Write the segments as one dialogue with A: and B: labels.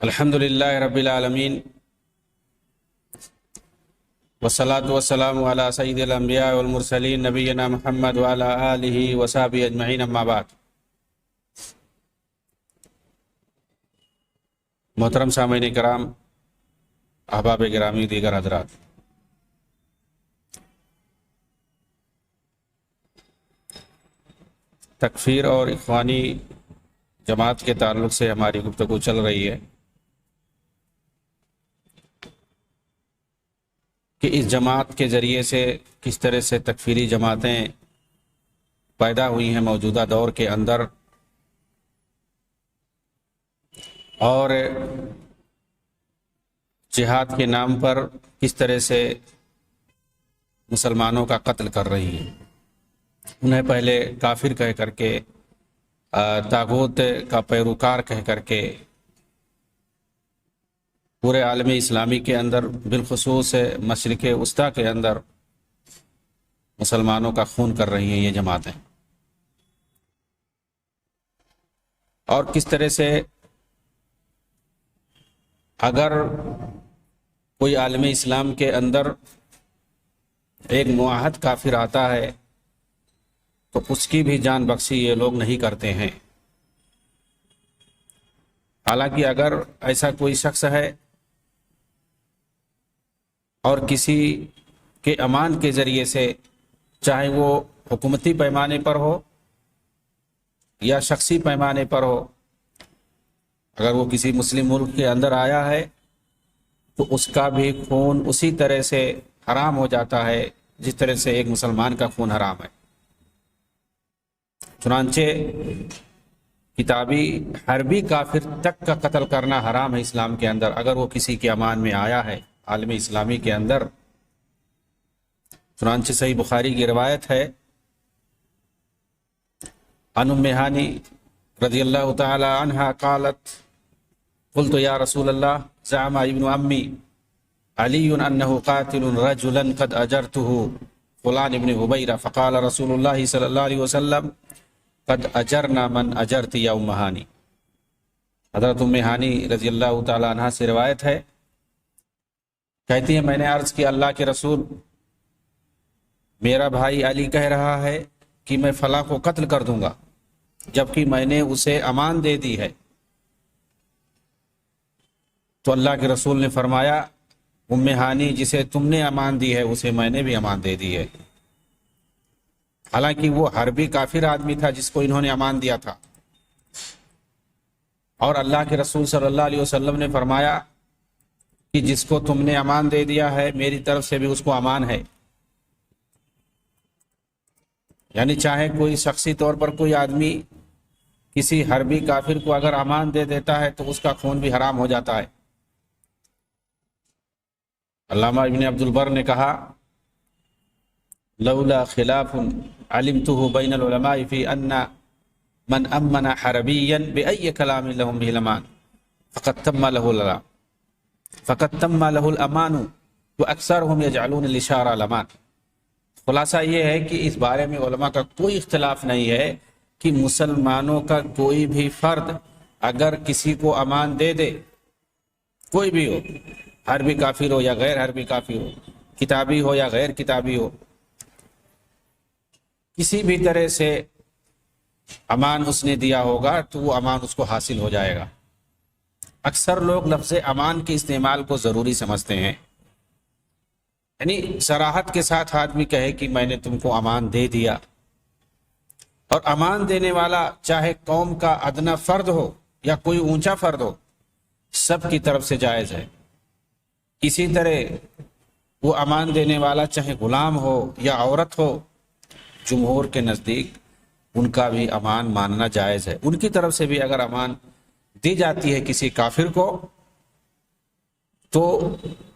A: الحمدللہ رب العالمین والصلاة والسلام علی سید الانبیاء والمرسلین نبینا محمد وعلی آلہ وصحبہ اجمعین، اما بعد۔ محترم سامعین کرام، احباب گرامی، دیگر حضرات، تکفیر اور اخوانی جماعت کے تعلق سے ہماری گفتگو چل رہی ہے کہ اس جماعت کے ذریعے سے کس طرح سے تکفیری جماعتیں پیدا ہوئی ہیں موجودہ دور کے اندر، اور جہاد کے نام پر کس طرح سے مسلمانوں کا قتل کر رہی ہیں۔ انہیں پہلے کافر کہہ کر کے، طاغوت کا پیروکار کہہ کر کے پورے عالم اسلامی کے اندر، بالخصوص مشرق وسطیٰ کے اندر مسلمانوں کا خون کر رہی ہیں یہ جماعتیں، اور کس طرح سے اگر کوئی عالم اسلام کے اندر ایک معاہد کافر آتا ہے تو اس کی بھی جان بخشی یہ لوگ نہیں کرتے ہیں۔ حالانکہ اگر ایسا کوئی شخص ہے اور کسی کے امان کے ذریعے سے، چاہے وہ حکومتی پیمانے پر ہو یا شخصی پیمانے پر ہو، اگر وہ کسی مسلم ملک کے اندر آیا ہے تو اس کا بھی خون اسی طرح سے حرام ہو جاتا ہے جس طرح سے ایک مسلمان کا خون حرام ہے۔ چنانچہ کتابی حربی کافر تک کا قتل کرنا حرام ہے اسلام کے اندر، اگر وہ کسی کے امان میں آیا ہے عالم اسلامی کے اندر۔ چنانچہ صحیح بخاری کی روایت ہے، عن ام ہانی رضی اللہ تعالی عنہا قالت قلت یا رسول اللہ زعم ابن امی علی انہ قاتل رجلا قد اجرته فلان ابن حبیرہ فقال رسول اللہ صلی اللہ علیہ وسلم قد اجرنا من اجرت یا ام ہانی۔ حضرت ام ہانی رضی اللہ تعالی عنہ سے روایت ہے، کہتی ہیں میں نے عرض کیا اللہ کے رسول، میرا بھائی علی کہہ رہا ہے کہ میں فلاں کو قتل کر دوں گا، جبکہ میں نے اسے امان دے دی ہے۔ تو اللہ کے رسول نے فرمایا، ام ہانی جسے تم نے امان دی ہے اسے میں نے بھی امان دے دی ہے۔ حالانکہ وہ حربی کافر آدمی تھا جس کو انہوں نے امان دیا تھا، اور اللہ کے رسول صلی اللہ علیہ وسلم نے فرمایا کہ جس کو تم نے امان دے دیا ہے میری طرف سے بھی اس کو امان ہے۔ یعنی چاہے کوئی شخصی طور پر کوئی آدمی کسی حربی کافر کو اگر امان دے دیتا ہے تو اس کا خون بھی حرام ہو جاتا ہے۔ علامہ ابن عبد البر نے کہا، لولا خلاف علمته بین العلماء فی ان من امن حربیا بأي کلام لهم به الامان فقد تم له الامان واکثرهم یجعلون الاشارہ الامان۔ خلاصہ یہ ہے کہ اس بارے میں علماء کا کوئی اختلاف نہیں ہے کہ مسلمانوں کا کوئی بھی فرد اگر کسی کو امان دے دے، کوئی بھی ہو، حربی کافر ہو یا غیر حربی کافر ہو، کتابی ہو یا غیر کتابی ہو، کسی بھی طرح سے امان اس نے دیا ہوگا تو وہ امان اس کو حاصل ہو جائے گا۔ اکثر لوگ لفظ امان کے استعمال کو ضروری سمجھتے ہیں، یعنی صراحت کے ساتھ آدمی کہے کہ میں نے تم کو امان دے دیا، اور امان دینے والا چاہے قوم کا ادنا فرد ہو یا کوئی اونچا فرد ہو، سب کی طرف سے جائز ہے۔ اسی طرح وہ امان دینے والا چاہے غلام ہو یا عورت ہو، جمہور کے نزدیک ان کا بھی امان ماننا جائز ہے۔ ان کی طرف سے بھی اگر امان دی جاتی ہے کسی کافر کو تو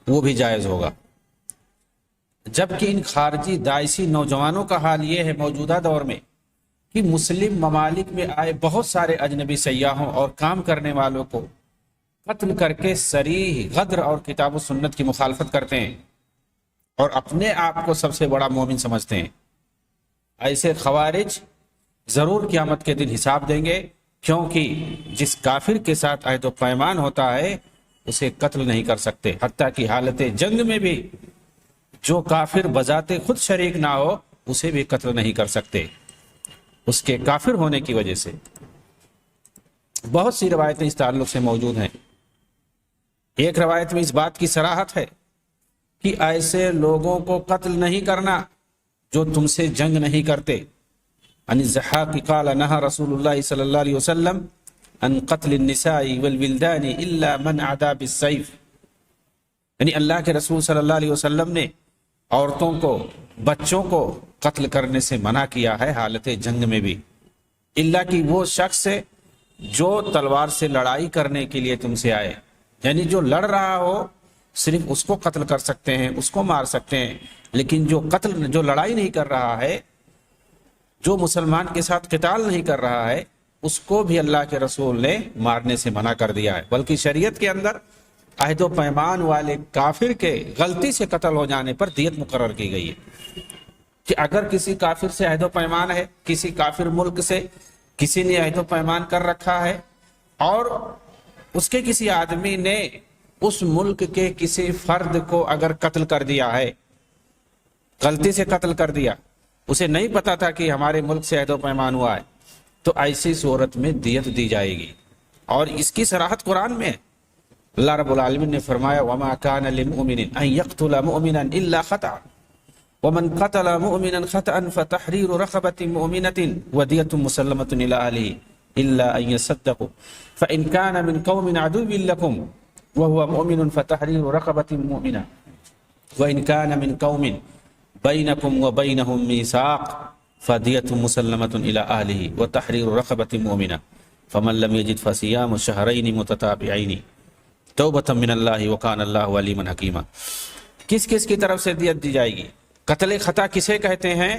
A: وہ بھی جائز ہوگا۔ جبکہ ان خارجی داعشی نوجوانوں کا حال یہ ہے موجودہ دور میں کہ مسلم ممالک میں آئے بہت سارے اجنبی سیاحوں اور کام کرنے والوں کو قتل کر کے صریح غدر اور کتاب و سنت کی مخالفت کرتے ہیں اور اپنے آپ کو سب سے بڑا مومن سمجھتے ہیں۔ ایسے خوارج ضرور قیامت کے دن حساب دیں گے کیونکہ جس کافر کے ساتھ عہد و پیمان ہوتا ہے اسے قتل نہیں کر سکتے، حتیٰ کہ حالت جنگ میں بھی جو کافر بذات خود شریک نہ ہو اسے بھی قتل نہیں کر سکتے اس کے کافر ہونے کی وجہ سے۔ بہت سی روایتیں اس تعلق سے موجود ہیں۔ ایک روایت میں اس بات کی صراحت ہے کہ ایسے لوگوں کو قتل نہیں کرنا جو تم سے جنگ نہیں کرتے۔ ان الضحاک قال نہى رسول اللہ صلی اللہ علیہ وسلم ان قتل النساء والولدان الا من عدا بالسیف، یعنی اللہ کے رسول صلی اللہ علیہ وسلم نے عورتوں کو، بچوں کو قتل کرنے سے منع کیا ہے حالت جنگ میں بھی، اللہ کہ وہ شخص ہے جو تلوار سے لڑائی کرنے کے لیے تم سے آئے، یعنی جو لڑ رہا ہو صرف اس کو قتل کر سکتے ہیں، اس کو مار سکتے ہیں، لیکن جو لڑائی نہیں کر رہا ہے، جو مسلمان کے ساتھ قتال نہیں کر رہا ہے، اس کو بھی اللہ کے رسول نے مارنے سے منع کر دیا ہے۔ بلکہ شریعت کے اندر عہد و پیمان والے کافر کے غلطی سے قتل ہو جانے پر دیت مقرر کی گئی ہے کہ اگر کسی کافر سے عہد و پیمان ہے، کسی کافر ملک سے کسی نے عہد و پیمان کر رکھا ہے اور اس کے کسی آدمی نے اس ملک کے کسی فرد کو اگر قتل کر دیا ہے، غلطی سے قتل کر دیا، اسے نہیں پتا تھا کہ ہمارے ملک سے عہد و پیمان ہوا ہے، تو ایسی صورت میں دیت دی جائے گی، اور اس کی صراحت قرآن میں ہے۔ اللہ رب العالمین نے فرمایا وَمَا كَانَ لِلْمُؤْمِنٍ أَن يَقْتُلَ مُؤْمِنًا إِلَّا خَطَأً وَمَنْ قَتَلَ مُؤْمِنًا خَطَأً فَتَحْرِيرُ رَقَبَةٍ مُؤْمِنَةٍ وَدِيَةٌ مُسَلَّمَةٌ إِلَىٰ أَهْلِهِ إِلَّا أَن يَصَّدَّقُوا فَإِنْ كَانَ مِنْ قَوْمٍ عَدُوٍّ لَكُمْ وَهُوَ مُؤْمِنٌ فَتَحْرِيرُ رَقَبَةٍ مُؤْمِنَةٍ وَإِنْ كَانَ مِنْ قَوْمٍ بَيْنَكُمْ وَبَيْنَهُمْ مِيثَاقٌ فَدِيَةٌ مُسَلَّمَةٌ إِلَىٰ أَهْلِهِ وَتَحْرِيرُ رَقَبَةٍ مُؤْمِنَةٍ فَمَن لَّمْ يَجِدْ فَصِيَامُ شَهْرَيْنِ مُتَتَابِعَيْنِ توبۃ من اللہ وکان اللہ علیما حکیما۔ کس کس کی طرف سے دیت دی جائے گی؟ قتل خطا کسے کہتے ہیں؟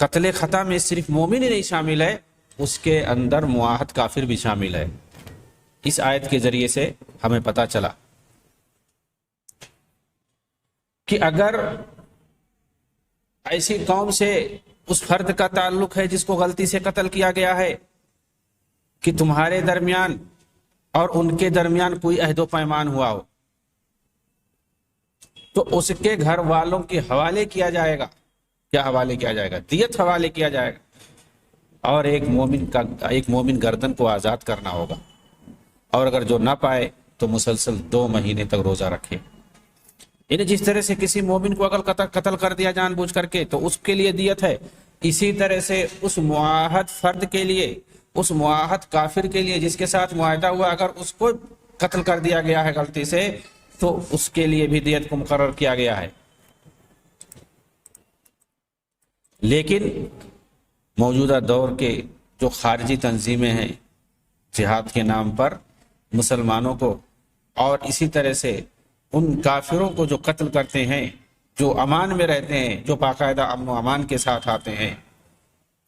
A: قتل خطا میں صرف مومن ہی نہیں شامل ہے، اس کے اندر معاہد کافر بھی شامل ہے۔ اس آیت کے ذریعے سے ہمیں پتہ چلا کہ اگر ایسی قوم سے اس فرد کا تعلق ہے جس کو غلطی سے قتل کیا گیا ہے کہ تمہارے درمیان اور ان کے درمیان کوئی عہد و پیمان ہوا ہو، تو اس کے گھر والوں کے حوالے کیا جائے گا۔ کیا حوالے کیا جائے گا؟ دیت حوالے کیا جائے گا، اور ایک مومن گردن کو آزاد کرنا ہوگا، اور اگر جو نہ پائے تو مسلسل 2 مہینے تک روزہ رکھے۔ یعنی جس طرح سے کسی مومن کو اگر قتل کر دیا جان بوجھ کر کے تو اس کے لیے دیت ہے، اسی طرح سے اس معاہد فرد کے لیے، اس معاہد کافر کے لیے جس کے ساتھ معاہدہ ہوا، اگر اس کو قتل کر دیا گیا ہے غلطی سے تو اس کے لیے بھی دیت کو مقرر کیا گیا ہے۔ لیکن موجودہ دور کے جو خارجی تنظیمیں ہیں جہاد کے نام پر مسلمانوں کو، اور اسی طرح سے ان کافروں کو جو قتل کرتے ہیں، جو امان میں رہتے ہیں، جو باقاعدہ امن و امان کے ساتھ آتے ہیں،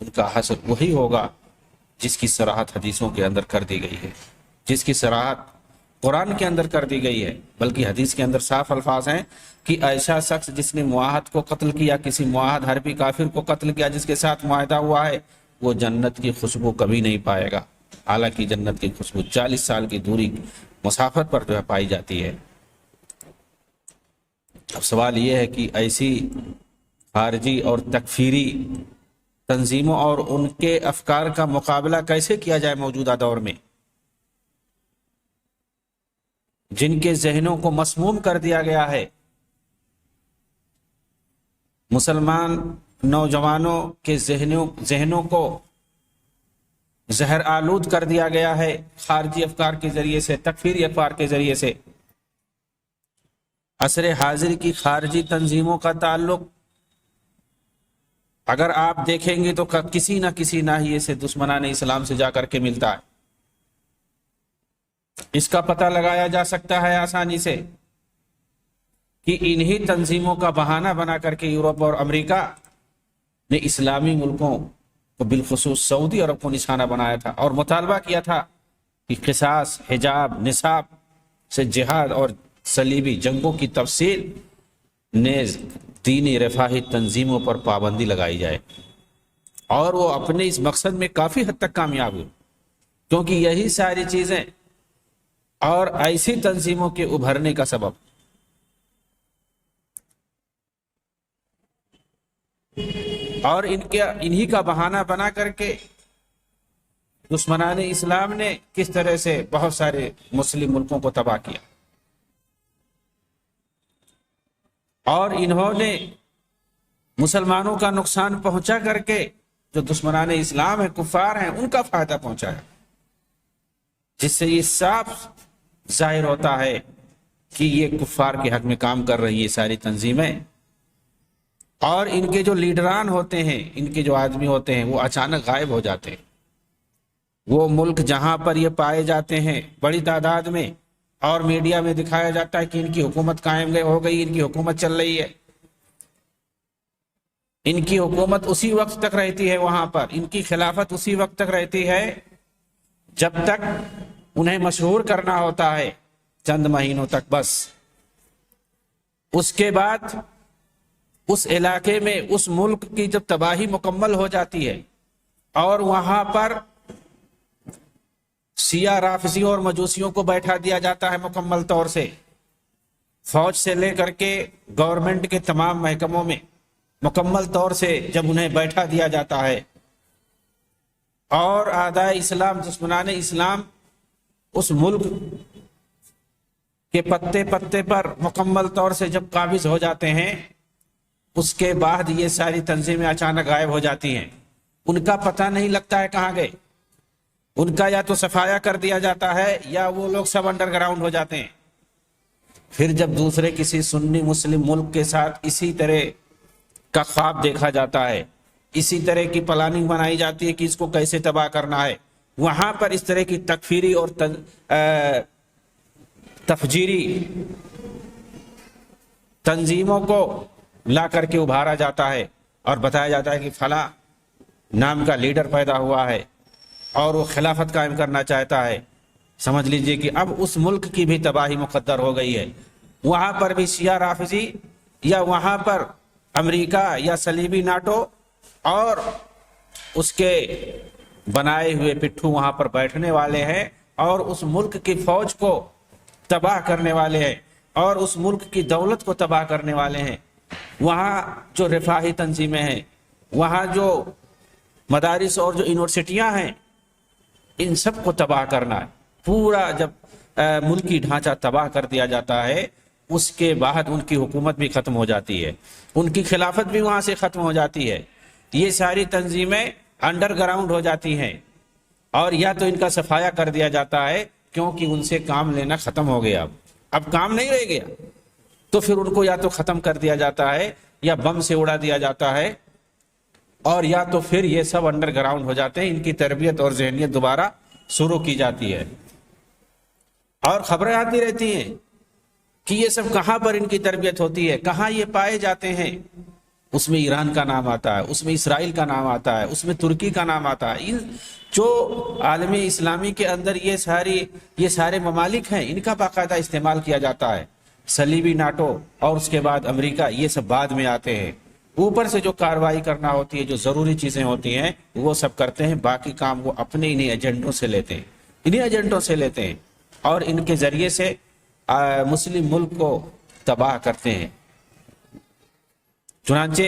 A: ان کا حشر وہی ہوگا جس کی صراحت حدیثوں کے اندر کر دی گئی ہے، جس کی صراحت قرآن کے اندر کر دی گئی ہے۔ بلکہ حدیث کے اندر صاف الفاظ ہیں کہ ایسا شخص جس نے معاہد کو قتل کیا، کسی معاہد حربی کافر کو قتل کیا جس کے ساتھ معاہدہ ہوا ہے، وہ جنت کی خوشبو کبھی نہیں پائے گا، حالانکہ جنت کی خوشبو 40 سال کی دوری مسافت پر جو ہے پائی جاتی ہے۔ اب سوال یہ ہے کہ ایسی خارجی اور تکفیری تنظیموں اور ان کے افکار کا مقابلہ کیسے کیا جائے موجودہ دور میں، جن کے ذہنوں کو مسموم کر دیا گیا ہے، مسلمان نوجوانوں کے ذہنوں کو زہر آلود کر دیا گیا ہے خارجی افکار کے ذریعے سے، تکفیری افکار کے ذریعے سے۔ عصر حاضر کی خارجی تنظیموں کا تعلق اگر آپ دیکھیں گے تو کسی نہ کسی ناحیے سے دشمنان اسلام سے جا کر کے ملتا ہے۔ اس کا پتہ لگایا جا سکتا ہے آسانی سے کہ انہی تنظیموں کا بہانہ بنا کر کے یورپ اور امریکہ نے اسلامی ملکوں کو بالخصوص سعودی عرب کو نشانہ بنایا تھا اور مطالبہ کیا تھا کہ قصاص، حجاب، نصاب سے جہاد اور صلیبی جنگوں کی تفصیل نیز دینی رفاہی تنظیموں پر پابندی لگائی جائے، اور وہ اپنے اس مقصد میں کافی حد تک کامیاب ہوئے۔ کیونکہ یہی ساری چیزیں اور ایسی تنظیموں کے ابھرنے کا سبب اور انہی کا بہانہ بنا کر کے دشمنان اسلام نے کس طرح سے بہت سارے مسلم ملکوں کو تباہ کیا، اور انہوں نے مسلمانوں کا نقصان پہنچا کر کے جو دشمنان اسلام ہیں، کفار ہیں، ان کا فائدہ پہنچایا، جس سے یہ صاف ظاہر ہوتا ہے کہ یہ کفار کے حق میں کام کر رہی ہے ساری تنظیمیں، اور ان کے جو لیڈران ہوتے ہیں، ان کے جو آدمی ہوتے ہیں، وہ اچانک غائب ہو جاتے ہیں۔ وہ ملک جہاں پر یہ پائے جاتے ہیں بڑی تعداد میں، اور میڈیا میں دکھایا جاتا ہے کہ ان کی حکومت قائم ہو گئی، ان کی حکومت چل رہی ہے، ان کی حکومت اسی وقت تک رہتی ہے، وہاں پر ان کی خلافت اسی وقت تک رہتی ہے جب تک انہیں مشہور کرنا ہوتا ہے، چند مہینوں تک بس۔ اس کے بعد اس علاقے میں اس ملک کی جب تباہی مکمل ہو جاتی ہے اور وہاں پر شیعہ رافضیوں اور مجوسیوں کو بیٹھا دیا جاتا ہے مکمل طور سے، فوج سے لے کر کے گورنمنٹ کے تمام محکموں میں مکمل طور سے جب انہیں بیٹھا دیا جاتا ہے، اور اعداء اسلام، دشمنان اسلام اس ملک کے پتے پتے پر مکمل طور سے جب قابض ہو جاتے ہیں، اس کے بعد یہ ساری تنظیمیں اچانک غائب ہو جاتی ہیں، ان کا پتہ نہیں لگتا ہے کہاں گئے، ان کا یا تو صفایا کر دیا جاتا ہے یا وہ لوگ سب انڈر گراؤنڈ ہو جاتے ہیں۔ پھر جب دوسرے کسی سنی مسلم ملک کے ساتھ اسی طرح کا خواب دیکھا جاتا ہے، اسی طرح کی پلاننگ بنائی جاتی ہے کہ اس کو کیسے تباہ کرنا ہے، وہاں پر اس طرح کی تکفیری اور تفجیری تنظیموں کو لا کر کے ابھارا جاتا ہے اور بتایا جاتا ہے کہ فلاں نام کا لیڈر پیدا ہوا ہے اور وہ خلافت قائم کرنا چاہتا ہے۔ سمجھ لیجئے کہ اب اس ملک کی بھی تباہی مقدر ہو گئی ہے، وہاں پر بھی شیعہ رافضی یا وہاں پر امریکہ یا صلیبی ناٹو اور اس کے بنائے ہوئے پٹھو وہاں پر بیٹھنے والے ہیں اور اس ملک کی فوج کو تباہ کرنے والے ہیں اور اس ملک کی دولت کو تباہ کرنے والے ہیں۔ وہاں جو رفاہی تنظیمیں ہیں، وہاں جو مدارس اور جو یونیورسٹیاں ہیں، ان سب کو تباہ کرنا ہے۔ پورا جب ملکی ڈھانچہ تباہ کر دیا جاتا ہے، اس کے بعد ان کی حکومت بھی ختم ہو جاتی ہے، ان کی خلافت بھی وہاں سے ختم ہو جاتی ہے، یہ ساری تنظیمیں انڈر گراؤنڈ ہو جاتی ہیں، اور یا تو ان کا صفایا کر دیا جاتا ہے کیونکہ ان سے کام لینا ختم ہو گیا، اب کام نہیں رہ گیا، تو پھر ان کو یا تو ختم کر دیا جاتا ہے یا بم سے اڑا دیا جاتا ہے، اور یا تو پھر یہ سب انڈر گراؤنڈ ہو جاتے ہیں، ان کی تربیت اور ذہنیت دوبارہ شروع کی جاتی ہے، اور خبریں آتی رہتی ہیں کہ یہ سب کہاں پر ان کی تربیت ہوتی ہے، کہاں یہ پائے جاتے ہیں۔ اس میں ایران کا نام آتا ہے، اس میں اسرائیل کا نام آتا ہے، اس میں ترکی کا نام آتا ہے۔ جو عالم اسلامی کے اندر یہ سارے ممالک ہیں، ان کا باقاعدہ استعمال کیا جاتا ہے۔ صلیبی ناٹو اور اس کے بعد امریکہ، یہ سب بعد میں آتے ہیں۔ اوپر سے جو کارروائی کرنا ہوتی ہے، جو ضروری چیزیں ہوتی ہیں، وہ سب کرتے ہیں، باقی کام وہ اپنے انہیں ایجنڈوں سے لیتے ہیں، انہیں ایجنڈوں سے لیتے ہیں، اور ان کے ذریعے سے مسلم ملک کو تباہ کرتے ہیں۔ چنانچہ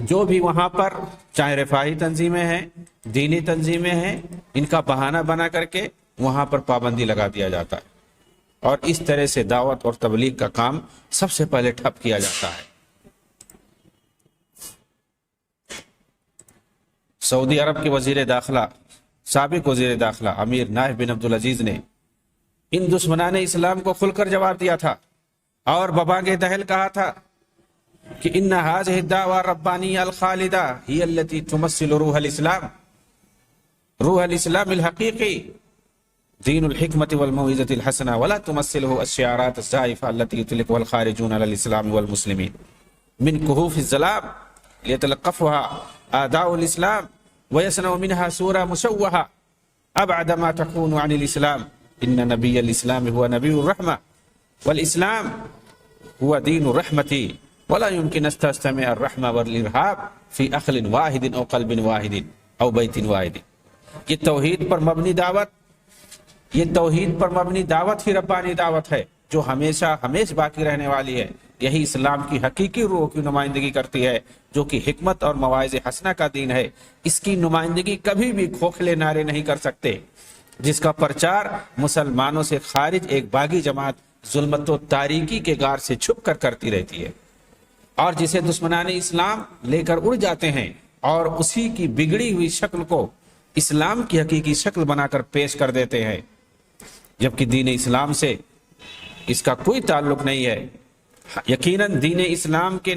A: جو بھی وہاں پر چاہے رفاہی تنظیمیں ہیں، دینی تنظیمیں ہیں، ان کا بہانہ بنا کر کے وہاں پر پابندی لگا دیا جاتا ہے، اور اس طرح سے دعوت اور تبلیغ کا کام سب سے پہلے ٹھپ کیا جاتا ہے۔ سعودی عرب کے وزیر داخلہ، سابق وزیر داخلہ امیر نائف بن عبدالعزیز نے ان دشمنان اسلام کو کھل کر جواب دیا تھا اور ببانگ دہل کہا تھا کہ ان هذه الدعوى الربانية الخالدة هي التي تمثل روح الإسلام الحقيقي، دين الحكمة والموعظة الحسنة، ولا تمثله الشعارات الزائفة التي يطلقها الخارجون على الإسلام والمسلمين من كهوف الظلام ليتلقفها أعداء الإسلام ويصنع منها صورة مشوهة أبعد ما تكون عن الإسلام. إن نبي الإسلام هو نبي الرحمة والإسلام هو دين الرحمة، ولا يمكن أن تجتمع الرحمة والإرهاب في أخل واحد أو قلب واحد أو بيت واحد. یہ توحید پر مبنی دعوت، یہ توحید پر مبنی دعوت ہی ربانی دعوت ہے جو ہمیشہ ہمیشہ باقی رہنے والی ہے۔ یہی اسلام کی حقیقی روح کی نمائندگی کرتی ہے جو کہ حکمت اور مواعظ حسنہ کا دین ہے۔ اس کی نمائندگی کبھی بھی کھوکھلے نعرے نہیں کر سکتے، جس کا پرچار مسلمانوں سے خارج ایک باغی جماعت ظلمت و تاریکی کے غار سے چھپ کر کرتی رہتی ہے، اور جسے دشمنان اسلام لے کر اڑ جاتے ہیں اور اسی کی بگڑی ہوئی شکل کو اسلام کی حقیقی شکل بنا کر پیش کر دیتے ہیں، جبکہ دین اسلام سے اس کا کوئی تعلق نہیں ہے۔ یقیناً دین اسلام کے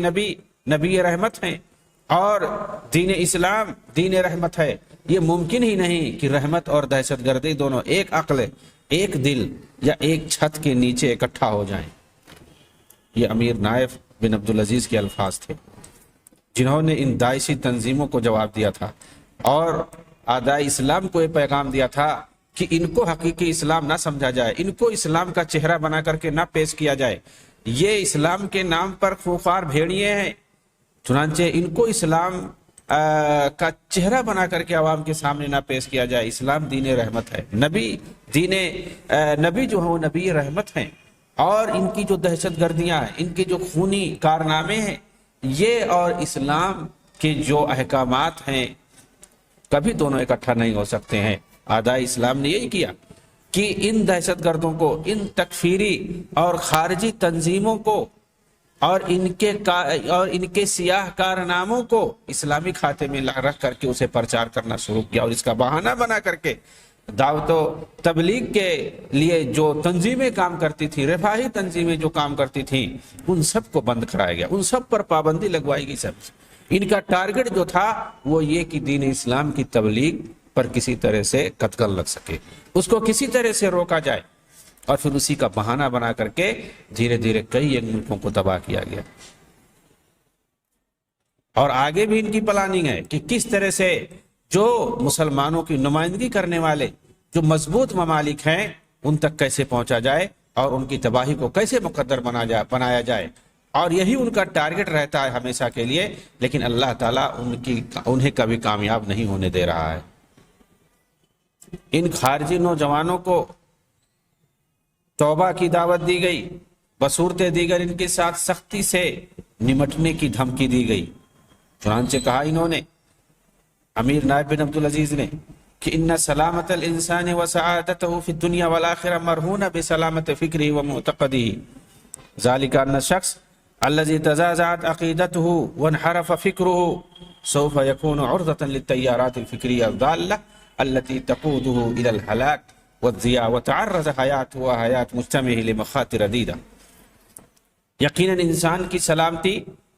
A: نبی رحمت ہیں اور دین اسلام دین رحمت ہے۔ یہ ممکن ہی نہیں کہ رحمت اور دہشت گردی دونوں ایک عقل، ایک دل یا ایک چھت کے نیچے اکٹھا ہو جائیں۔ یہ امیر نائف بن عبدالعزیز کے الفاظ تھے جنہوں نے ان داعشی تنظیموں کو جواب دیا تھا اور اعداء اسلام کو یہ پیغام دیا تھا کہ ان کو حقیقی اسلام نہ سمجھا جائے، ان کو اسلام کا چہرہ بنا کر کے نہ پیش کیا جائے، یہ اسلام کے نام پر خوفار بھیڑیے ہیں، چنانچہ ان کو اسلام کا چہرہ بنا کر کے عوام کے سامنے نہ پیش کیا جائے۔ اسلام دین رحمت ہے، نبی جو ہیں وہ نبی رحمت ہیں، اور ان کی جو دہشت گردیاں ہیں، ان کے جو خونی کارنامے ہیں، یہ اور اسلام کے جو احکامات ہیں کبھی دونوں اکٹھا نہیں ہو سکتے ہیں۔ اعداء اسلام نے یہی کیا کہ ان دہشت گردوں کو، ان تکفیری اور خارجی تنظیموں کو اور ان کے سیاہ کارناموں کو اسلامی کھاتے میں رکھ کر کے اسے پرچار کرنا شروع کیا، اور اس کا بہانہ بنا کر کے دعوت و تبلیغ کے لیے جو تنظیمیں کام کرتی تھیں، رفاہی تنظیمیں جو کام کرتی تھیں، ان سب کو بند کرایا گیا، ان سب پر پابندی لگوائی گئی۔ سب ان کا ٹارگٹ جو تھا وہ یہ کہ دین اسلام کی تبلیغ پر کسی طرح سے قتل لگ سکے، اس کو کسی طرح سے روکا جائے، اور پھر اسی کا بہانہ بنا کر کے دھیرے دھیرے کئی ایک ملکوں کو تباہ کیا گیا۔ اور آگے بھی ان کی پلاننگ ہے کہ کس طرح سے جو مسلمانوں کی نمائندگی کرنے والے جو مضبوط ممالک ہیں ان تک کیسے پہنچا جائے اور ان کی تباہی کو کیسے مقدر بنایا جائے، اور یہی ان کا ٹارگٹ رہتا ہے ہمیشہ کے لیے، لیکن اللہ تعالیٰ انہیں کبھی کامیاب نہیں ہونے دے رہا ہے۔ ان خارجی نوجوانوں کو توبہ کی دعوت دی گئی، بصورت دیگر ان کے ساتھ سختی سے نمٹنے کی دھمکی دی گئی۔ چنانچہ کہا انہوں نے، امیر نائب بن عبدالعزیز نے، کہ ان سلامت الانسان و سعادته فی الدنیا والآخرہ مرہون بسلامت فکری و معتقدی، ذالک ان الشخص الذي تزعزعت عقیدته وانحرف فکره سوف يكون عرضة للتیارات الفکریہ الضالہ التي تقوده الى الهلاك والضیاء وتعرض حیات و حیات مجتمعه لمخاطر عدیدہ۔ یقیناً انسان کی سلامتی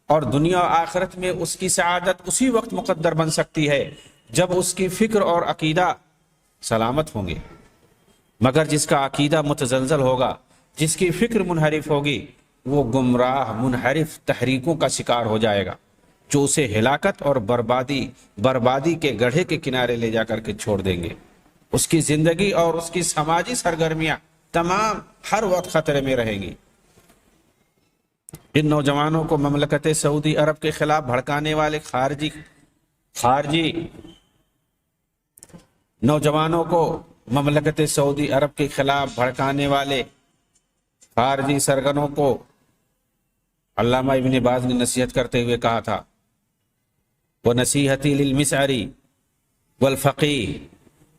A: اور دنیا و آخرت میں اس کی سعادت اسی وقت مقدر بن سکتی ہے جب اس کی فکر اور عقیدہ سلامت ہوں گے، مگر جس کا عقیدہ متزلزل ہوگا، جس کی فکر منحرف ہوگی، وہ گمراہ منحرف تحریکوں کا شکار ہو جائے گا جو اسے ہلاکت اور بربادی کے گڑھے کے کنارے لے جا کر کے چھوڑ دیں گے۔ اس کی زندگی اور اس کی سماجی سرگرمیاں تمام ہر وقت خطرے میں رہیں گی۔ ان نوجوانوں کو مملکت سعودی عرب کے خلاف بھڑکانے والے خارجی نوجوانوں کو مملکت سعودی عرب کے خلاف بھڑکانے والے خارجی سرگنوں کو علامہ ابن باز نے نصیحت کرتے ہوئے کہا تھا، وَنَصِيحَتِي لِلْمِسْعَرِ وَالْفَقِيهِ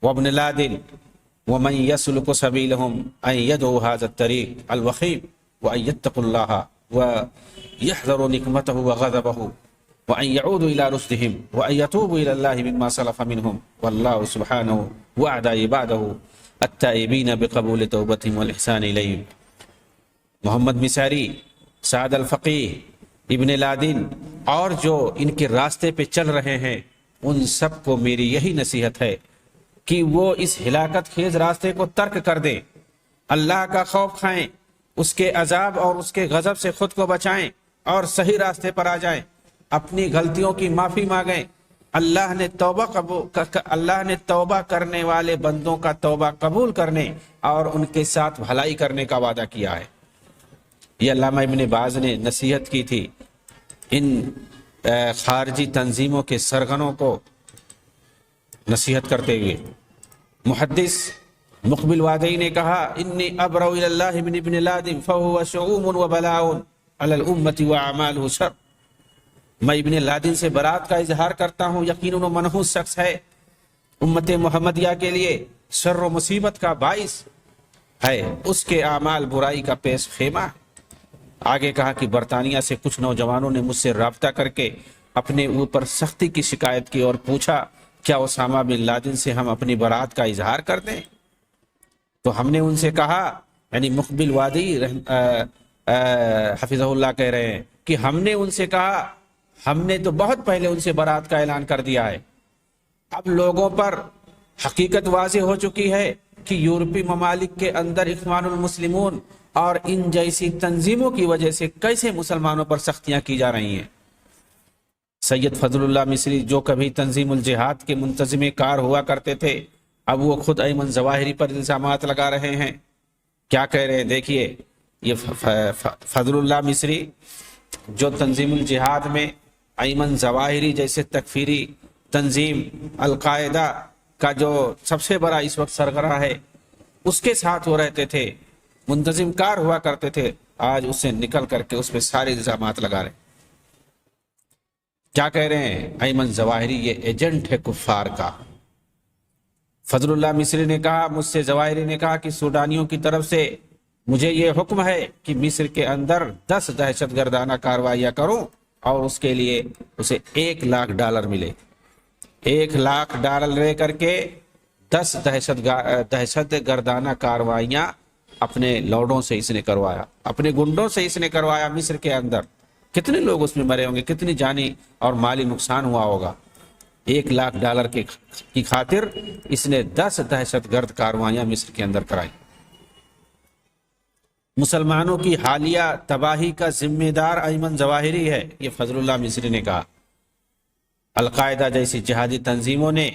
A: وَابْنِ لَادِنَ وَمَنْ يَسْلُكُ سَبِيلَهُمْ أَنْ يَدْعُوا هَذَا الطَّرِيقَ الْوَخِيمَ وَأَنْ يَتَّقُوا اللَّهَ وَيَحْذَرُوا نِقْمَتَهُ وَغَضَبَهُ وَأَنْ يَعُودُوا إِلَى رُشْدِهِمْ وَأَنْ يَتُوبُوا إِلَى اللَّهِ مِمَّا سَلَفَ مِنْهُمْ وَاللَّهُ سُبْحَانَهُ وَعَدَ عِبَادَهُ التَّائِبِينَ بِقَبُولِ تَوْبَتِهِمْ وَالْإِحْسَانِ إِلَيْهِمْ۔ محمد مصعری، سعد الفقیہ، ابن لادن اور جو ان کے راستے پہ چل رہے ہیں، ان سب کو میری یہی نصیحت ہے کہ وہ اس ہلاکت خیز راستے کو ترک کر دیں، اللہ کا خوف کھائیں، اس کے عذاب اور اس کے غضب سے خود کو بچائیں اور صحیح راستے پر آ جائیں، اپنی غلطیوں کی معافی مانگیں۔ اللہ نے توبہ کرنے والے بندوں کا توبہ قبول کرنے اور ان کے ساتھ بھلائی کرنے کا وعدہ کیا ہے۔ یہ علامہ ابن باز نے نصیحت کی تھی ان خارجی تنظیموں کے سرغنوں کو نصیحت کرتے ہوئے محدث مقبل وادعی نے کہا انی ابرؤ الی اللہ من ابن لادن فهو شؤوم وبلاء علی الامة واعماله شر، میں ابن لادن سے برات کا اظہار کرتا ہوں، یقیناً وہ منحوس شخص ہے، امت محمدیہ کے لیے شر و مصیبت کا باعث ہے، اس کے اعمال برائی کا پیش خیمہ۔ آگے کہا کہ برطانیہ سے کچھ نوجوانوں نے مجھ سے رابطہ کر کے اپنے اوپر سختی کی شکایت کی اور پوچھا کیا اسامہ بن لادن سے ہم اپنی برات کا اظہار کر دیں؟ تو ہم نے ان سے کہا، یعنی مقبل وادی حفظہ اللہ کہہ رہے ہیں کہ ہم نے ان سے کہا ہم نے تو بہت پہلے ان سے برات کا اعلان کر دیا ہے، اب لوگوں پر حقیقت واضح ہو چکی ہے کہ یورپی ممالک کے اندر اخوان المسلمون اور ان جیسی تنظیموں کی وجہ سے کیسے مسلمانوں پر سختیاں کی جا رہی ہیں۔ سید فضل اللہ مصری جو کبھی تنظیم الجہاد کے منتظم کار ہوا کرتے تھے، اب وہ خود ایمن ظواہری پر الزامات لگا رہے ہیں۔ کیا کہہ رہے ہیں دیکھیے، یہ فضل اللہ مصری جو تنظیم الجہاد میں ایمن ظواہری جیسے تکفیری تنظیم القاعدہ کا جو سب سے بڑا اس وقت سربراہ ہے، اس کے ساتھ وہ رہتے تھے، منتظم کار ہوا کرتے تھے، آج اس سے نکل کر کے اس پہ سارے الزامات لگا رہے ہیں۔ کیا کہہ رہے ہیں ایمن ظواہری یہ ایجنٹ ہے کفار کا۔ فضل اللہ مصری نے کہا، مجھ سے ظواہری نے کہا کہ سوڈانیوں کی طرف سے مجھے یہ حکم ہے کہ مصر کے اندر 10 دہشت گردانہ کارروائیاں کروں اور اس کے لیے اسے $1,00,000 ملے۔ $1,00,000 لے کر کے 10 دہشت گردانہ کارروائیاں اپنے لوڈوں سے اس نے کروایا، اپنے گنڈوں سے اس نے کروایا مصر کے اندر۔ کتنے لوگ اس میں مرے ہوں گے، کتنی جانی اور مالی نقصان ہوا ہوگا۔ $1,00,000 کی خاطر اس نے 10 دہشت گرد کارروائیاں مصر کے اندر کرائی۔ مسلمانوں کی حالیہ تباہی کا ذمہ دار ایمن ظواہری ہے، یہ فضل اللہ مصری نے کہا۔ القاعدہ جیسی جہادی تنظیموں نے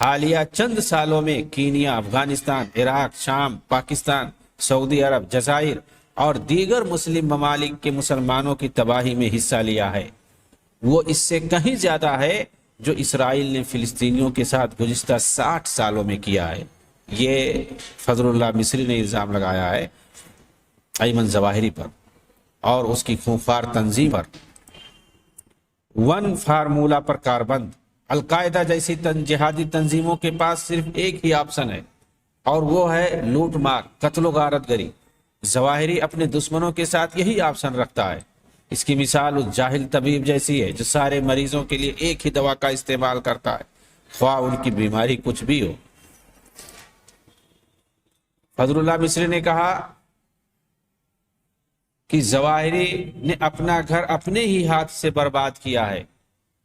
A: حالیہ چند سالوں میں کینیا، افغانستان، عراق، شام، پاکستان، سعودی عرب، جزائر اور دیگر مسلم ممالک کے مسلمانوں کی تباہی میں حصہ لیا ہے۔ وہ اس سے کہیں زیادہ ہے جو اسرائیل نے فلسطینیوں کے ساتھ گزشتہ 60 سالوں میں کیا ہے۔ یہ فضل اللہ مصری نے الزام لگایا ہے ایمن ظواہری پر اور اس کی خونخوار تنظیم پر۔ ون فارمولہ پر کاربند۔ القاعدہ جیسی جہادی تنظیموں کے پاس صرف ایک ہی آپشن ہے اور وہ ہے لوٹ مار، قتل و غارت گری۔ ظواہری اپنے دشمنوں کے ساتھ یہی آپشن رکھتا ہے۔ اس کی مثال اس جاہل طبیب جیسی ہے جو سارے مریضوں کے لیے ایک ہی دوا کا استعمال کرتا ہے، خواہ ان کی بیماری کچھ بھی ہو۔ فضل اللہ مصری نے کہا کہ ظواہری نے اپنا گھر اپنے ہی ہاتھ سے برباد کیا ہے۔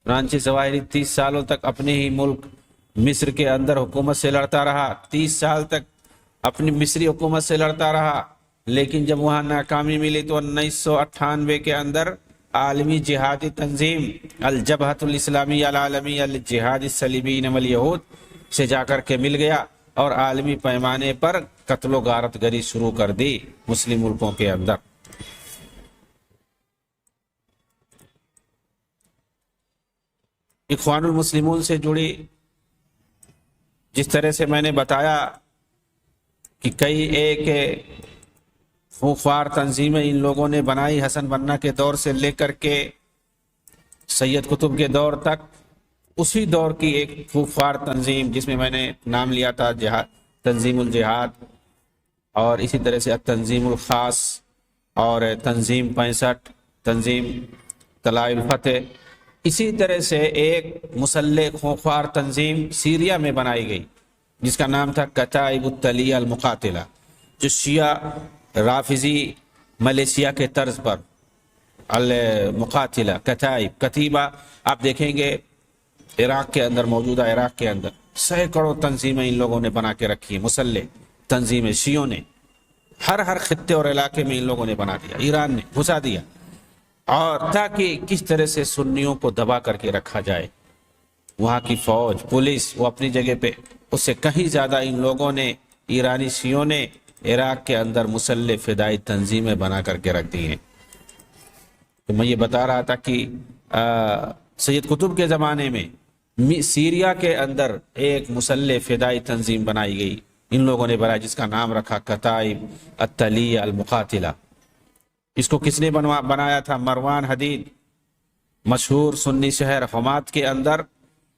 A: چنانچہ ظواہری 30 سالوں تک اپنے ہی ملک مصر کے اندر حکومت سے لڑتا رہا، 30 سال تک اپنی مصری حکومت سے لڑتا رہا، لیکن جب وہاں ناکامی ملی تو 1998 کے اندر عالمی جہادی تنظیم الجبہۃ الاسلامی العالمی الجہاد الصلیبیین والیہود سے جا کر کے مل گیا اور عالمی پیمانے پر قتل و غارت گری شروع کر دی مسلم ملکوں کے اندر۔ اخوان المسلمون سے جڑی جس طرح سے میں نے بتایا کہ کئی ایک خونخوار تنظیمیں ان لوگوں نے بنائی حسن بننا کے دور سے لے کر کے سید قطب کے دور تک، اسی دور کی ایک خونخوار تنظیم جس میں میں نے نام لیا تھا تنظیم الجہاد، اور اسی طرح سے تنظیم الخاص اور تنظیم 65، تنظیم طلائع الفتح۔ اسی طرح سے ایک مسلح خونخوار تنظیم سیریا میں بنائی گئی جس کا نام تھا کتائب التلیہ المقاتلہ، جو شیعہ رافضی ملیشیا کے طرز پر المقاتلہ کتیبہ آپ دیکھیں گے عراق کے اندر، موجودہ عراق کے اندر سینکڑوں تنظیمیں ان لوگوں نے بنا کے رکھی ہیں، مسلح تنظیمیں شیعوں نے ہر خطے اور علاقے میں ان لوگوں نے بنا دیا، ایران نے گھسا دیا، اور تاکہ کس طرح سے سنیوں کو دبا کر کے رکھا جائے۔ وہاں کی فوج پولیس وہ اپنی جگہ پہ، اس سے کہیں زیادہ ان لوگوں نے ایرانی شیعوں نے عراق کے اندر مسلح فدائی تنظیمیں بنا کر کے رکھ دی ہیں۔ تو میں یہ بتا رہا تھا کہ سید قطب کے زمانے میں سیریا کے اندر ایک مسلح فدائی تنظیم بنائی گئی، ان لوگوں نے بنایا، جس کا نام رکھا کتائب التلیہ المقاتلہ۔ اس کو کس نے بنایا تھا؟ مروان حدید، مشہور سنی شہر حمات کے اندر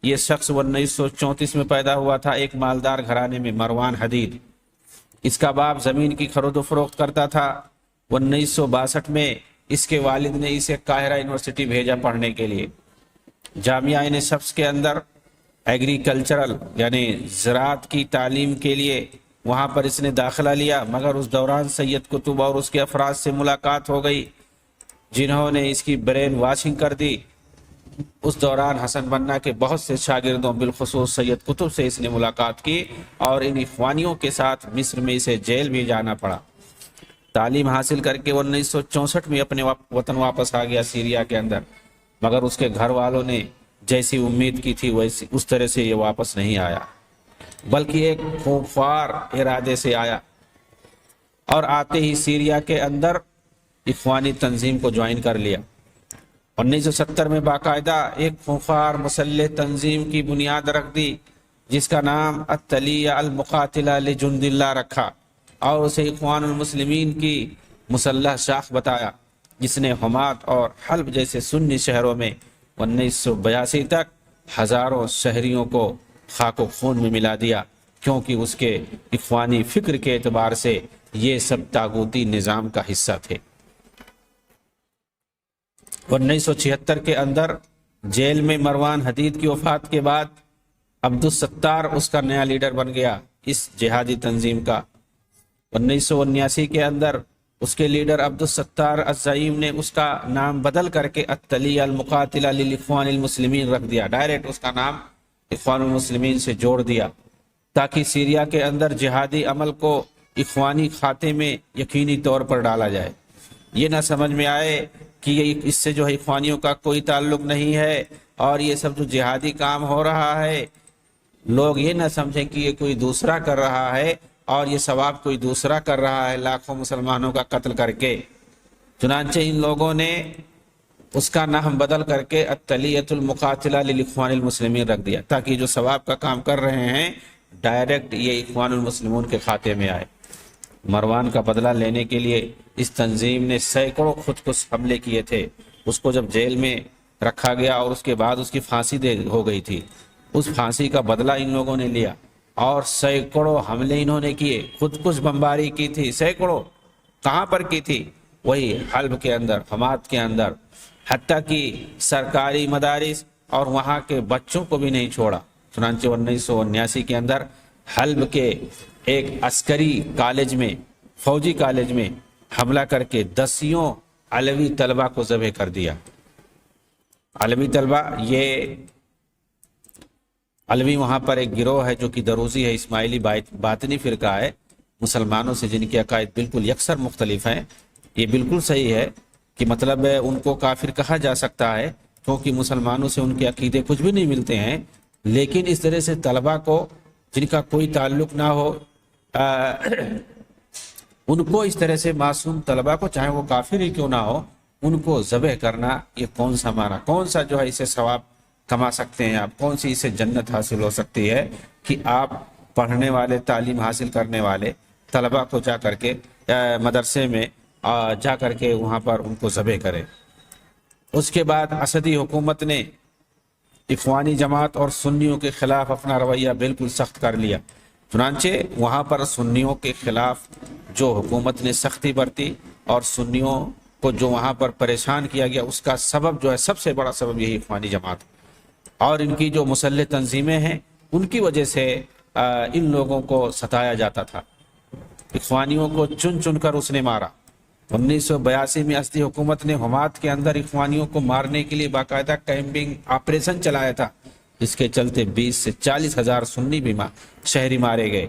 A: یہ شخص 1934 میں پیدا ہوا تھا، ایک مالدار گھرانے میں، مروان حدید۔ اس کا باپ زمین کی خرید و فروخت کرتا تھا۔ 1962 میں اس کے والد نے اسے قاہرہ یونیورسٹی بھیجا پڑھنے کے لیے۔ جامعہ نصف کے اندر ایگریکلچرل یعنی زراعت کی تعلیم کے لیے وہاں پر اس نے داخلہ لیا، مگر اس دوران سید قطب اور اس کے افراد سے ملاقات ہو گئی جنہوں نے اس کی برین واشنگ کر دی۔ اس دوران حسن بنا کے بہت سے شاگردوں بالخصوص سید قطب سے اس نے ملاقات کی اور ان اخوانیوں کے ساتھ مصر میں اسے جیل بھی جانا پڑا۔ تعلیم حاصل کر کے 1964 میں اپنے وطن واپس آ گیا سیریا کے اندر، مگر اس کے گھر والوں نے جیسی امید کی تھی ویسی اس طرح سے یہ واپس نہیں آیا، بلکہ ایک خوفار ارادے سے آیا، اور آتے ہی سیریا کے اندر اخوانی تنظیم کو جوائن کر لیا۔ 1970 میں باقاعدہ ایک خوفار مسلح تنظیم کی بنیاد رکھ دی جس کا نام التلیہ المقاتلہ لجند اللہ رکھا، اور اسے اخوان المسلمین کی مسلح شاخ بتایا، جس نے حمات اور حلب جیسے سنی شہروں میں 1982 تک ہزاروں شہریوں کو خاک و خون میں ملا دیا، کیونکہ اس کے اخوانی فکر کے اعتبار سے یہ سب طاغوتی نظام کا حصہ تھے۔ 1976 کے اندر جیل میں مروان حدید کی وفات کے بعد عبدالستار اس کا نیا لیڈر بن گیا اس جہادی تنظیم کا۔ 1979 کے اندر اس کے لیڈر عبدالستار الزعیم نے اس کا نام بدل کر کے التلیہ المقاتلہ للاخوان المسلمین رکھ دیا، ڈائریکٹ اس کا نام اخوان المسلمین سے جوڑ دیا، تاکہ سیریا کے اندر جہادی عمل کو اخوانی کھاتے میں یقینی طور پر ڈالا جائے۔ یہ نہ سمجھ میں آئے کہ یہ اس سے جو ہے اخوانیوں کا کوئی تعلق نہیں ہے، اور یہ سب جو جہادی کام ہو رہا ہے لوگ یہ نہ سمجھیں کہ یہ کوئی دوسرا کر رہا ہے اور یہ ثواب کوئی دوسرا کر رہا ہے لاکھوں مسلمانوں کا قتل کر کے۔ چنانچہ ان لوگوں نے اس کا نام بدل کر کے التلیۃ المقاتلہ للاخوان المسلمین رکھ دیا، تاکہ جو ثواب کا کام کر رہے ہیں ڈائریکٹ یہ اخوان المسلمون کے کھاتے میں آئے۔ مروان کا بدلہ لینے کے لیے اس تنظیم نے سینکڑوں خودکش حملے کیے تھے۔ اس کو جب جیل میں رکھا گیا اور اس کے بعد اس کی پھانسی ہو گئی تھی، اس پھانسی کا بدلہ ان لوگوں نے لیا اور سینکڑوں حملے انہوں نے کیے، خودکش بمباری کی تھی سینکڑوں۔ کہاں پر کی تھی؟ وہی حلب کے اندر، حمات کے اندر، حتیٰ کہ سرکاری مدارس اور وہاں کے بچوں کو بھی نہیں چھوڑا۔ چنانچہ 1979 کے اندر حلب کے ایک عسکری کالج میں، فوجی کالج میں حملہ کر کے 10 علوی طلبہ کو ذبح کر دیا۔ علوی طلبہ، یہ علوی وہاں پر ایک گروہ ہے جو کہ دروزی ہے، اسماعیلی باطنی فرقہ ہے، مسلمانوں سے جن کے عقائد بالکل یکسر مختلف ہیں۔ یہ بالکل صحیح ہے کہ مطلب ان کو کافر کہا جا سکتا ہے، کیونکہ مسلمانوں سے ان کے عقیدے کچھ بھی نہیں ملتے ہیں، لیکن اس طرح سے طلبہ کو جن کا کوئی تعلق نہ ہو ان کو اس طرح سے معصوم طلبہ کو، چاہے وہ کافر ہی کیوں نہ ہو، ان کو ذبح کرنا، یہ کون سا معنی، کون سا جو ہے اسے ثواب کما سکتے ہیں آپ، کون سی اسے جنت حاصل ہو سکتی ہے کہ آپ پڑھنے والے، تعلیم حاصل کرنے والے طلبہ کو جا کر کے مدرسے میں جا کر کے وہاں پر ان کو ذبح کریں۔ اس کے بعد اسدی حکومت نے اخوانی جماعت اور سنیوں کے خلاف اپنا رویہ بالکل سخت کر لیا۔ چنانچہ وہاں پر سنیوں کے خلاف جو حکومت نے سختی برتی اور سنیوں کو جو وہاں پر پریشان کیا گیا، اس کا سبب جو ہے، سب سے بڑا سبب یہی اخوانی جماعت اور ان کی جو مسلح تنظیمیں ہیں، ان کی وجہ سے ان لوگوں کو ستایا جاتا تھا۔ اخوانیوں کو چن چن کر اس نے مارا۔ 1982 میں اسدی حکومت نے حمات کے اندر اخوانیوں کو مارنے کے لیے باقاعدہ کیمپنگ آپریشن چلایا تھا، جس کے چلتے 20 سے 40 ہزار سنی بھی شہری مارے گئے۔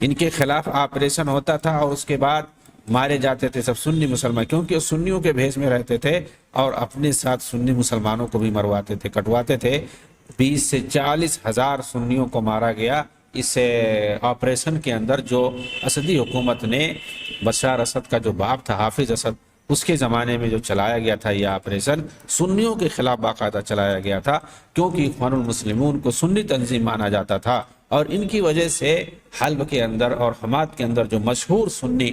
A: ان کے خلاف آپریشن ہوتا تھا اور اس کے بعد مارے جاتے تھے سب سنی مسلمان، کیونکہ وہ سنیوں کے بھیس میں رہتے تھے اور اپنے ساتھ سنی مسلمانوں کو بھی مرواتے تھے، کٹواتے تھے۔ 20 سے 40 ہزار سنیوں کو مارا گیا اس آپریشن کے اندر، جو اسدی حکومت نے بشار اسد کا جو باپ تھا حافظ اسد، اس کے زمانے میں جو چلایا گیا تھا یہ آپریشن سنیوں کے خلاف باقاعدہ چلایا گیا تھا، کیونکہ اخوان المسلمون کو سنی تنظیم مانا جاتا تھا، اور ان کی وجہ سے حلب کے اندر اور حماد کے اندر جو مشہور سنی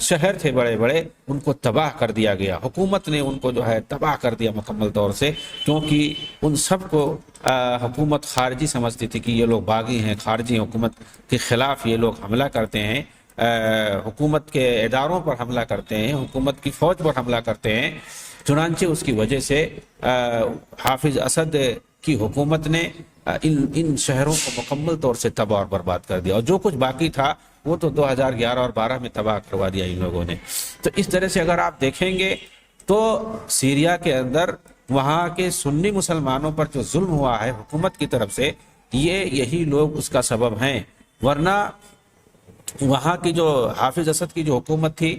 A: شہر تھے بڑے بڑے، ان کو تباہ کر دیا گیا۔ حکومت نے ان کو جو ہے تباہ کر دیا مکمل طور سے، کیونکہ ان سب کو حکومت خارجی سمجھتی تھی کہ یہ لوگ باغی ہیں، خارجی حکومت کے خلاف یہ لوگ حملہ کرتے ہیں، حکومت کے اداروں پر حملہ کرتے ہیں، حکومت کی فوج پر حملہ کرتے ہیں۔ چنانچہ اس کی وجہ سے حافظ اسد کی حکومت نے ان شہروں کو مکمل طور سے تباہ اور برباد کر دیا، اور جو کچھ باقی تھا وہ تو 2011 اور 12 میں تباہ کروا دیا ان لوگوں نے۔ تو اس طرح سے اگر آپ دیکھیں گے تو سیریا کے اندر وہاں کے سنی مسلمانوں پر جو ظلم ہوا ہے حکومت کی طرف سے، یہی لوگ اس کا سبب ہیں، ورنہ وہاں کی جو حافظ اسد کی جو حکومت تھی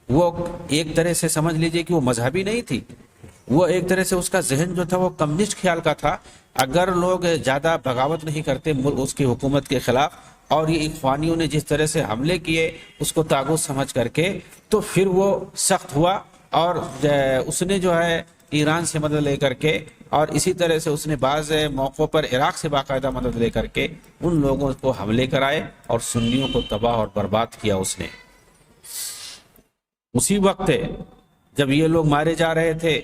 A: وہ ایک طرح سے سمجھ لیجئے کہ وہ مذہبی نہیں تھی، وہ ایک طرح سے اس کا ذہن جو تھا وہ کمیونسٹ خیال کا تھا۔ اگر لوگ زیادہ بغاوت نہیں کرتے اس کی حکومت کے خلاف، اور یہ اخوانیوں نے جس طرح سے حملے کیے اس کو طاغوت سمجھ کر کے، تو پھر وہ سخت ہوا، اور اس نے جو ہے ایران سے مدد لے کر کے، اور اسی طرح سے اس نے بعض موقعوں پر عراق سے باقاعدہ مدد لے کر کے ان لوگوں کو حملے کرائے اور سنیوں کو تباہ اور برباد کیا اس نے۔ اسی وقت جب یہ لوگ مارے جا رہے تھے،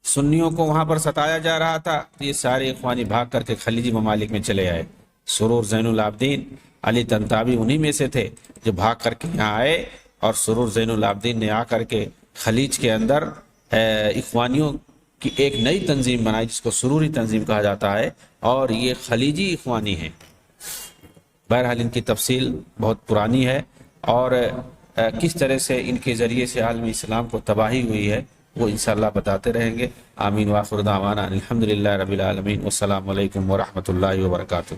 A: سنیوں کو وہاں پر ستایا جا رہا تھا، تو یہ سارے اخوانی بھاگ کر کے خلیجی ممالک میں چلے آئے۔ سرور زین العابدین، علی طنطاوی انہی میں سے تھے جو بھاگ کر کے یہاں آئے، اور سرور زین العابدین نے آ کر کے خلیج کے اندر اخوانیوں کی ایک نئی تنظیم بنائی جس کو سروری تنظیم کہا جاتا ہے، اور یہ خلیجی اخوانی ہیں۔ بہرحال ان کی تفصیل بہت پرانی ہے، اور کس طرح سے ان کے ذریعے سے عالم اسلام کو تباہی ہوئی ہے وہ انشاءاللہ بتاتے رہیں گے۔ آمین وآخر دعوانا الحمدللہ رب العالمین، والسلام علیکم ورحمۃ اللہ وبرکاتہ۔